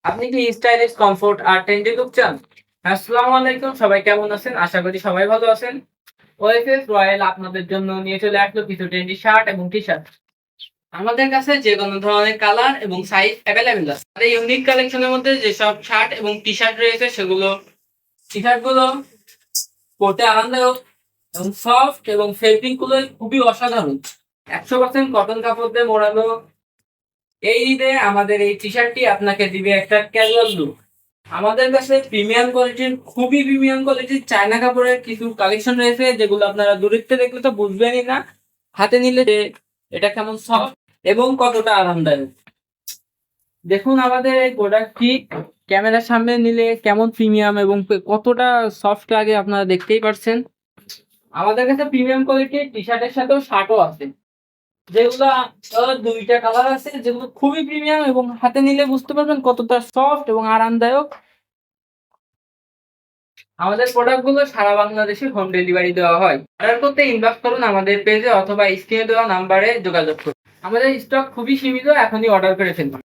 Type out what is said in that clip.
আপনি কি stylish, comfort আর trendy look চান? আসসালামু আলাইকুম। সবাই কেমন আছেন? আশা করি সবাই ভালো আছেন। ওএসএস রয়্যাল আপনাদের জন্য নিয়ে চলে আসলো কিছু ট্রেন্ডি শার্ট এবং টি-শার্ট। আমাদের কাছে যেকোনো ধরনের কালার এবং সাইজ এভেইলেবল আছে। আর এই ইউনিক কালেকশনের মধ্যে যেসব শার্ট এবং টি-শার্ট রয়েছে সেগুলো টি-শার্ট গুলো পরতে আরামদায়ক এবং সফট এবং ফেব্রিক গুলো খুবই অসাধারণ। 100% কটন কাপড় দিয়ে মোড়ানো। এই ঈদে আমাদের এই টি-শার্টটি আপনাকে দিবে একটা ক্যাজুয়াল লুক। আমাদের কাছে খুবই প্রিমিয়াম কোয়ালিটির চায়না কাপড়ের কিছু কালেকশন রয়েছে যেগুলো আপনারা দূরের থেকে দেখলে তো বুঝবেনই না। হাতে নিলে যে এটা কেমন সফট এবং কতটা আরামদায়ক। দেখুন আমাদের এই প্রোডাক্টটি ক্যামেরার সামনে নিলে কেমন প্রিমিয়াম এবং কতটা সফট লাগে আপনারা দেখতেই পারছেন। আমাদের কাছে প্রিমিয়াম কোয়ালিটির টি-শার্টের সাথেও শার্টও আছে। যেগুলা দুইটা কালার আছে যেগুলো খুবই প্রিমিয়াম এবং হাতে নিলে বুঝতে পারবেন কতটা সফট এবং আরামদায়ক। আমাদের প্রোডাক্ট গুলো সারা বাংলাদেশে হোম ডেলিভারি দেওয়া হয়। অর্ডার করতে ইনবক্স করুন আমাদের পেজে অথবা স্ক্রিনে দেওয়া নাম্বারে যোগাযোগ করুন। আমাদের স্টক খুবই সীমিত, এখনই অর্ডার করে ফেলুন।